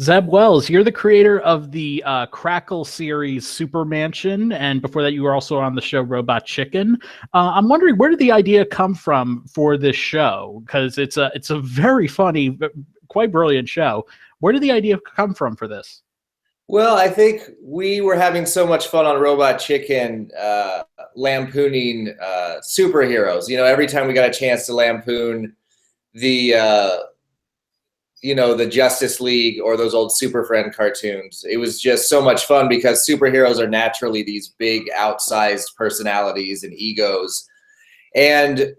Zeb Wells, you're the creator of the Crackle series SuperMansion, and before that, you were also on the show Robot Chicken. I'm wondering, where did the idea come from for this show? Because it's a very funny, quite brilliant show. Where did the idea come from for this? Well, I think we were having so much fun on Robot Chicken, lampooning superheroes. You know, every time we got a chance to lampoon the the Justice League or those old Super Friend cartoons. It was just so much fun because superheroes are naturally these big, outsized personalities and egos. And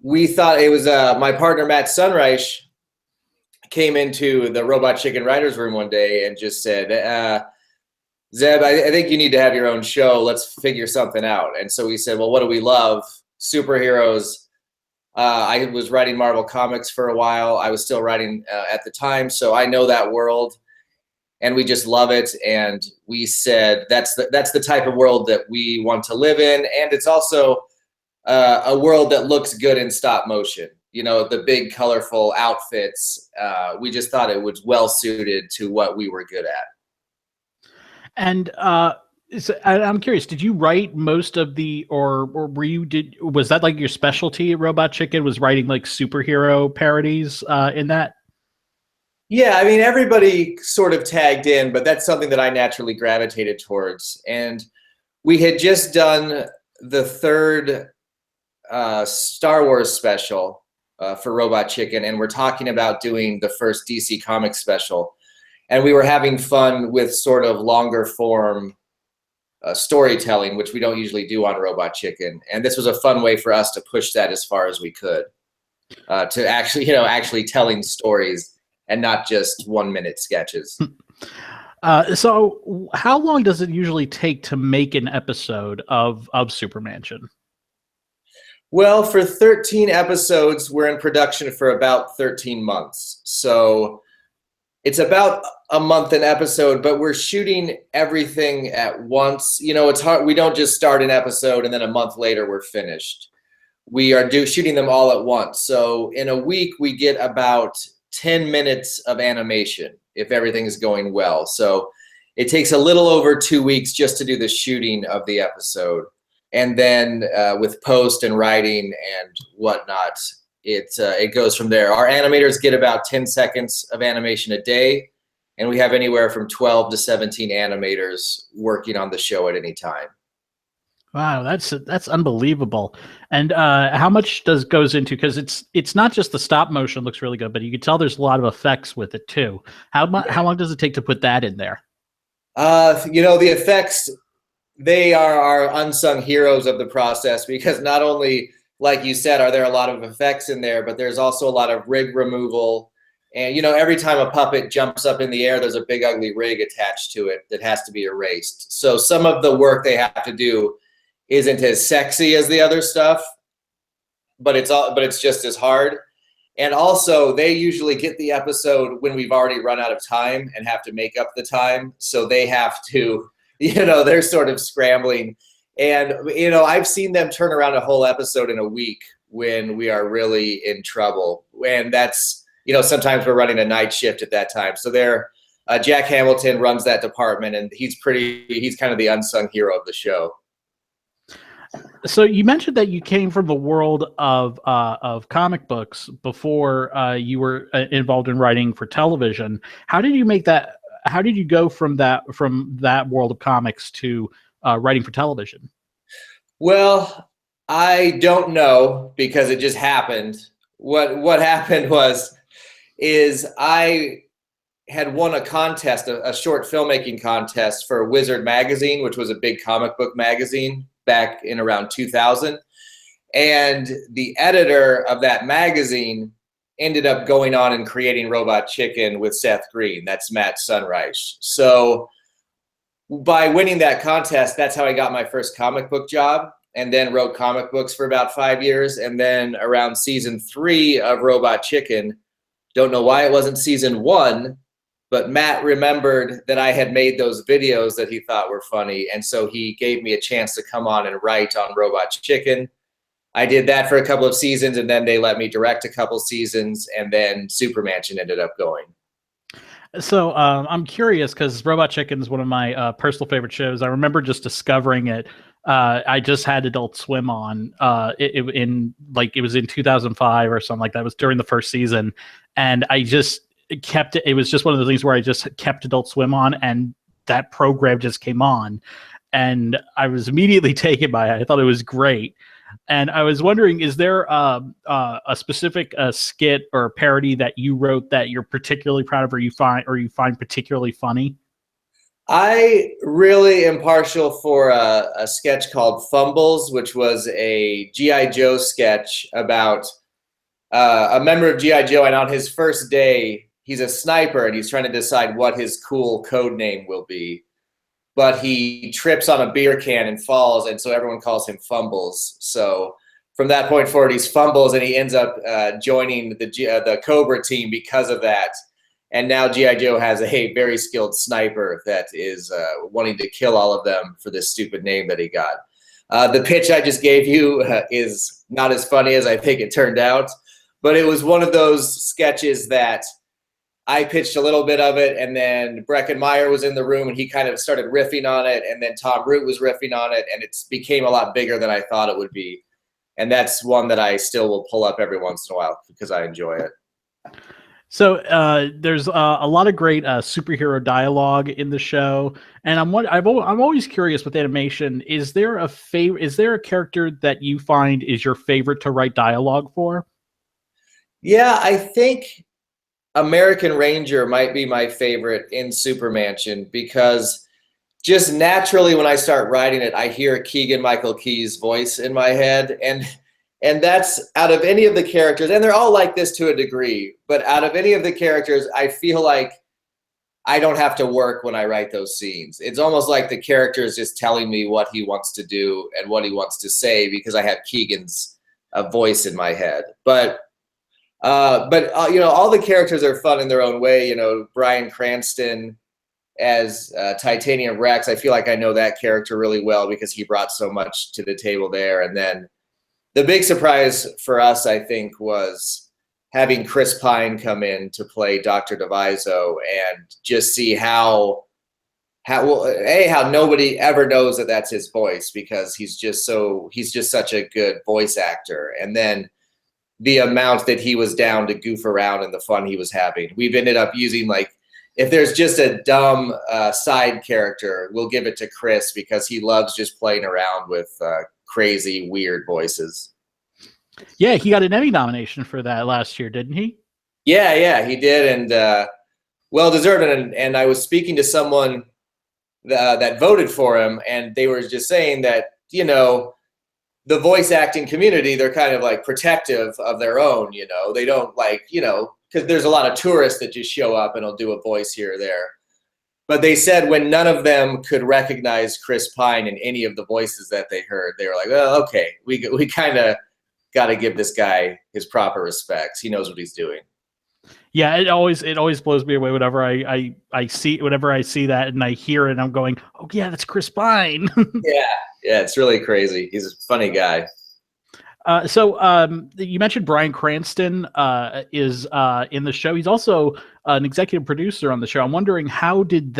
we thought it was my partner, Matt Sunreich, came into the Robot Chicken writer's room one day and just said, Zeb, I think you need to have your own show. Let's figure something out. And so we said, well, what do we love? Superheroes. I was writing Marvel Comics for a while. I was still writing at the time, so I know that world, and we just love it. And we said that's the type of world that we want to live in, and it's also a world that looks good in stop motion. You know, the big, colorful outfits. We just thought it was well suited to what we were good at. And I'm curious, did you write most of the, or was that like your specialty at Robot Chicken, was writing like superhero parodies in that? Yeah, I mean, everybody sort of tagged in, but that's something that I naturally gravitated towards. And we had just done the third Star Wars special for Robot Chicken, and we're talking about doing the first DC Comics special. And we were having fun with sort of longer form storytelling, which we don't usually do on Robot Chicken. And this was a fun way for us to push that as far as we could, to actually telling stories and not just 1 minute sketches. So how long does it usually take to make an episode of SuperMansion? Well, for 13 episodes, we're in production for about 13 months. So it's about a month an episode, but we're shooting everything at once. You know, it's hard. We don't just start an episode and then a month later we're finished. We are shooting them all at once. So in a week, we get about 10 minutes of animation if everything is going well. So it takes a little over 2 weeks just to do the shooting of the episode. And then with post and writing and whatnot, it goes from there. Our animators get about 10 seconds of animation a day, and we have anywhere from 12 to 17 animators working on the show at any time. Wow, that's unbelievable. And how much goes into, because it's not just the stop motion looks really good, but you can tell there's a lot of effects with it too. How long does it take to put that in there? The effects, they are our unsung heroes of the process, because not only, like you said, are there a lot of effects in there, but there's also a lot of rig removal. And, every time a puppet jumps up in the air, there's a big ugly rig attached to it that has to be erased. So some of the work they have to do isn't as sexy as the other stuff, but it's just as hard. And also, they usually get the episode when we've already run out of time and have to make up the time. So they have to, they're sort of scrambling. And, I've seen them turn around a whole episode in a week when we are really in trouble. And that's, sometimes we're running a night shift at that time. So Jack Hamilton runs that department, and he's kind of the unsung hero of the show. So you mentioned that you came from the world of comic books before you were involved in writing for television. How did you make that? How did you go from that world of comics to writing for television? Well, I don't know, because it just happened. What happened is I had won a contest, a short filmmaking contest for Wizard magazine, which was a big comic book magazine back in around 2000. And the editor of that magazine ended up going on and creating Robot Chicken with Seth Green. That's Matt Sunreich. So by winning that contest, that's how I got my first comic book job, and then wrote comic books for about 5 years. And then around season 3 of Robot Chicken, don't know why it wasn't season 1, but Matt remembered that I had made those videos that he thought were funny. And so he gave me a chance to come on and write on Robot Chicken. I did that for a couple of seasons, and then they let me direct a couple seasons, and then SuperMansion ended up going. So I'm curious because Robot Chicken is one of my personal favorite shows. I remember just discovering it. I just had Adult Swim on it was in 2005 or something like that. It was during the first season, and I just kept it. It was just one of the things where I just kept Adult Swim on, and that program just came on, and I was immediately taken by it. I thought it was great. And I was wondering, is there a specific skit or parody that you wrote that you're particularly proud of, or you find particularly funny? I really am partial for a sketch called Fumbles, which was a G.I. Joe sketch about a member of G.I. Joe, and on his first day, he's a sniper, and he's trying to decide what his cool code name will be. But he trips on a beer can and falls, and so everyone calls him Fumbles. So from that point forward, he's Fumbles, and he ends up joining the Cobra team because of that. And now G.I. Joe has a very skilled sniper that is wanting to kill all of them for this stupid name that he got. The pitch I just gave you is not as funny as I think it turned out, but it was one of those sketches that I pitched a little bit of it, and then Breckenmeyer was in the room, and he kind of started riffing on it, and then Tom Root was riffing on it, and it became a lot bigger than I thought it would be. And that's one that I still will pull up every once in a while because I enjoy it. So there's a lot of great superhero dialogue in the show, and I'm always curious with animation. Is there a character that you find is your favorite to write dialogue for? Yeah, I think American Ranger might be my favorite in SuperMansion because just naturally when I start writing it, I hear Keegan-Michael Key's voice in my head, and that's out of any of the characters, and they're all like this to a degree, but out of any of the characters, I feel like I don't have to work when I write those scenes. It's almost like the character is just telling me what he wants to do and what he wants to say because I have Keegan's voice in my head. But you know, all the characters are fun in their own way. You know, Bryan Cranston as Titanium Rex, I feel like I know that character really well because he brought so much to the table there. And then the big surprise for us, I think, was having Chris Pine come in to play Dr. Devizo and just see how nobody ever knows that that's his voice because he's just such a good voice actor. And then the amount that he was down to goof around and the fun he was having. We've ended up using, like, if there's just a dumb side character, we'll give it to Chris because he loves just playing around with crazy, weird voices. Yeah, he got an Emmy nomination for that last year, didn't he? Yeah, he did, and well deserved. And I was speaking to someone that voted for him, and they were just saying that, you know, the voice acting community, they're kind of like protective of their own, you know, they don't like, you know, because there's a lot of tourists that just show up and will do a voice here or there. But they said when none of them could recognize Chris Pine in any of the voices that they heard, they were like, well, okay, we kind of got to give this guy his proper respects. He knows what he's doing. Yeah, it always blows me away whenever I see that and I hear it and I'm going, oh yeah, that's Chris Pine. Yeah, it's really crazy. He's a funny guy. So you mentioned Bryan Cranston is in the show. He's also an executive producer on the show. I'm wondering how did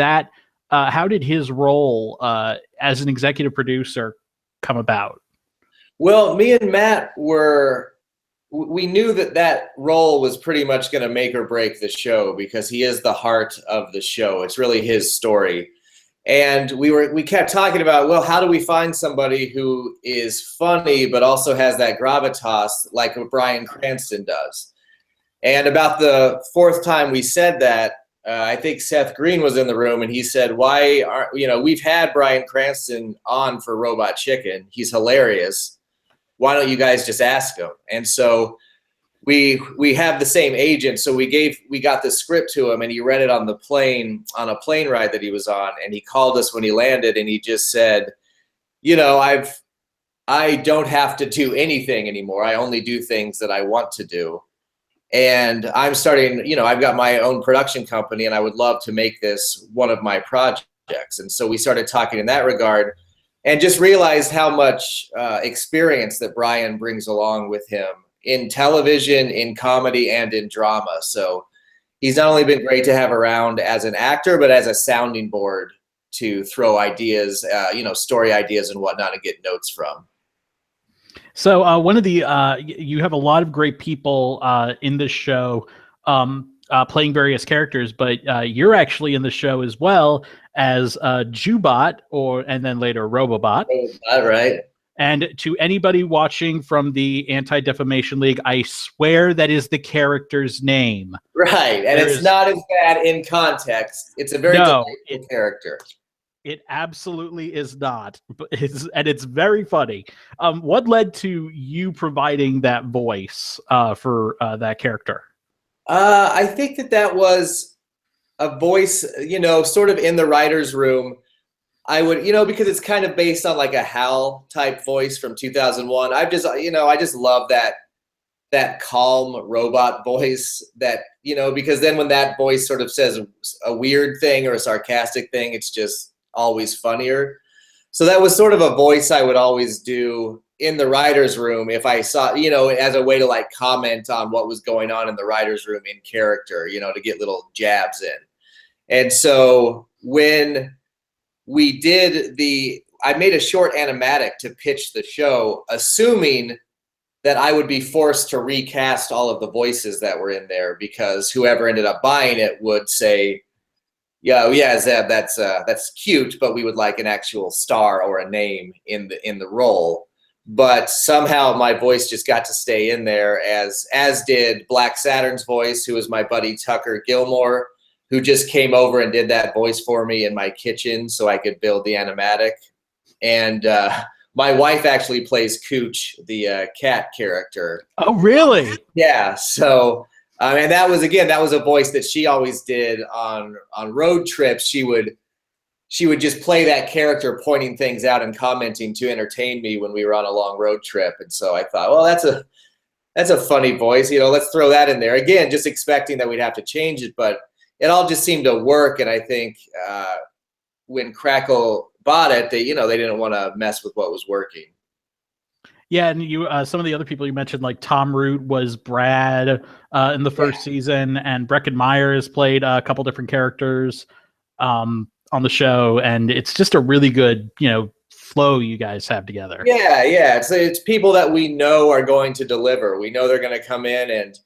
his role as an executive producer come about? Well, me and Matt we knew that role was pretty much going to make or break the show because he is the heart of the show. It's really his story. And we kept talking about, well, how do we find somebody who is funny but also has that gravitas like what Bryan Cranston does? And about the fourth time we said that, I think Seth Green was in the room and he said, why aren't, you know, we've had Bryan Cranston on for Robot Chicken. He's hilarious. Why don't you guys just ask him? And so we have the same agent, so we got the script to him and he read it on a plane ride that he was on, and he called us when he landed and he just said, you know, I don't have to do anything anymore. I only do things that I want to do. And I'm starting, you know, I've got my own production company and I would love to make this one of my projects. And so we started talking in that regard and just realized how much experience that Bryan brings along with him in television, in comedy, and in drama. So he's not only been great to have around as an actor, but as a sounding board to throw ideas, story ideas and whatnot, and get notes from. So one of the you have a lot of great people in this show playing various characters, but you're actually in the show as well as Jubot, and then later Robobot. Robobot, right? And to anybody watching from the Anti-Defamation League, I swear that is the character's name. Right, and it's not as bad in context. It's a very delightful character. It absolutely is not, and it's very funny. What led to you providing that voice for that character? I think that was a voice, sort of in the writer's room. I would, because it's kind of based on like a Hal type voice from 2001. I just love that calm robot voice that, because then when that voice sort of says a weird thing or a sarcastic thing, it's just always funnier. So that was sort of a voice I would always do in the writer's room if I saw, as a way to like comment on what was going on in the writer's room in character, to get little jabs in. And so when we did I made a short animatic to pitch the show, assuming that I would be forced to recast all of the voices that were in there, because whoever ended up buying it would say, yeah, Zeb, that's cute, but we would like an actual star or a name in the role. But somehow my voice just got to stay in there, as did Black Saturn's voice, who was my buddy Tucker Gilmore, who just came over and did that voice for me in my kitchen so I could build the animatic. And my wife actually plays Cooch, the cat character. Oh, really? Yeah. So, and that was a voice that she always did on road trips. She would just play that character, pointing things out and commenting to entertain me when we were on a long road trip. And so I thought, well, that's a funny voice. Let's throw that in there. Again, just expecting that we'd have to change it, but it all just seemed to work. And I think when Crackle bought it, they didn't want to mess with what was working. Yeah, and you some of the other people you mentioned, like Tom Root was Brad in the first season, and Breckin Myers played a couple different characters on the show, and it's just a really good flow you guys have together. Yeah, it's people that we know are going to deliver. We know they're going to come in and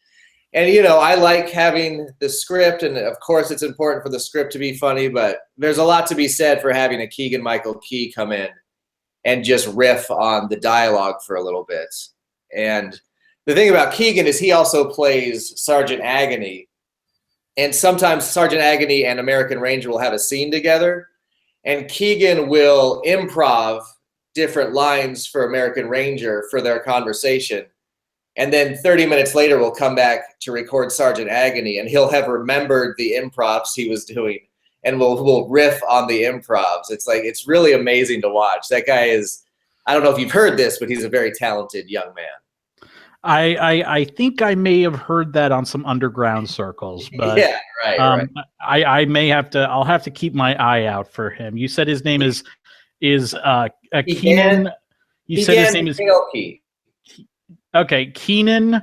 I like having the script, and of course it's important for the script to be funny, but there's a lot to be said for having a Keegan-Michael Key come in and just riff on the dialogue for a little bit. And the thing about Keegan is he also plays Sergeant Agony, and sometimes Sergeant Agony and American Ranger will have a scene together, and Keegan will improv different lines for American Ranger for their conversation. And then 30 minutes later, we'll come back to record Sergeant Agony, and he'll have remembered the improvs he was doing, and we'll riff on the improvs. It's really amazing to watch. That guy is, I don't know if you've heard this, but he's a very talented young man. I think I may have heard that on some underground circles, but yeah, right. I may have to. I'll have to keep my eye out for him. You said his name is Keenan. You said his name is Key. Okay, Keenan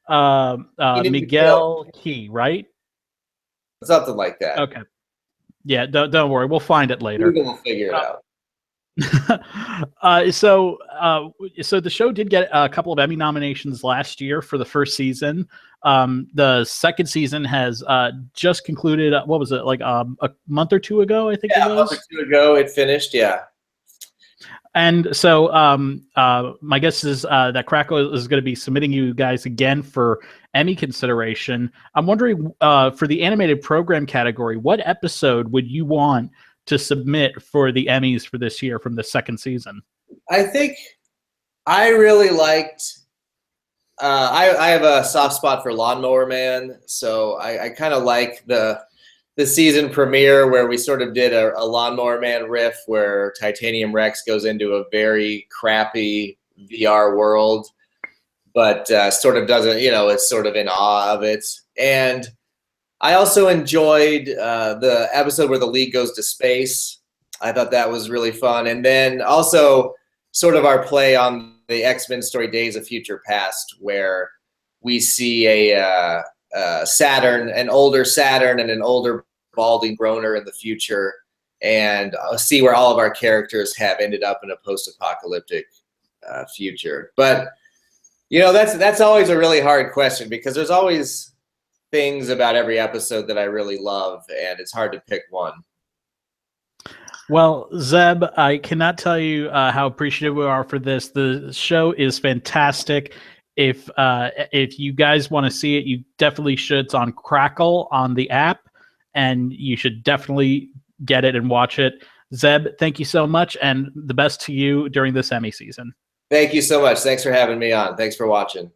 Miguel Key, right? Something like that. Okay. Yeah, don't worry. We'll find it later. We'll figure it out. So the show did get a couple of Emmy nominations last year for the first season. The second season has just concluded. What was it, like a month or two ago? I think it was. A month or two ago it finished. Yeah. And so my guess is that Crackle is going to be submitting you guys again for Emmy consideration. I'm wondering, for the animated program category, what episode would you want to submit for the Emmys for this year from the second season? I think I really liked I have a soft spot for Lawnmower Man, so I kind of like the season premiere where we sort of did a Lawnmower Man riff where Titanium Rex goes into a very crappy VR world, but sort of doesn't, it's sort of in awe of it. And I also enjoyed the episode where the League goes to space. I thought that was really fun. And then also sort of our play on the X-Men story Days of Future Past, where we see Saturn, an older Saturn and an older balding Groner in the future, and see where all of our characters have ended up in a post-apocalyptic future. But that's always a really hard question, because there's always things about every episode that I really love, and it's hard to pick one. Well, Zeb, I cannot tell you how appreciative we are for this. The show is fantastic. If you guys want to see it, you definitely should. It's on Crackle on the app, and you should definitely get it and watch it. Zeb, thank you so much, and the best to you during this Emmy season. Thank you so much. Thanks for having me on. Thanks for watching.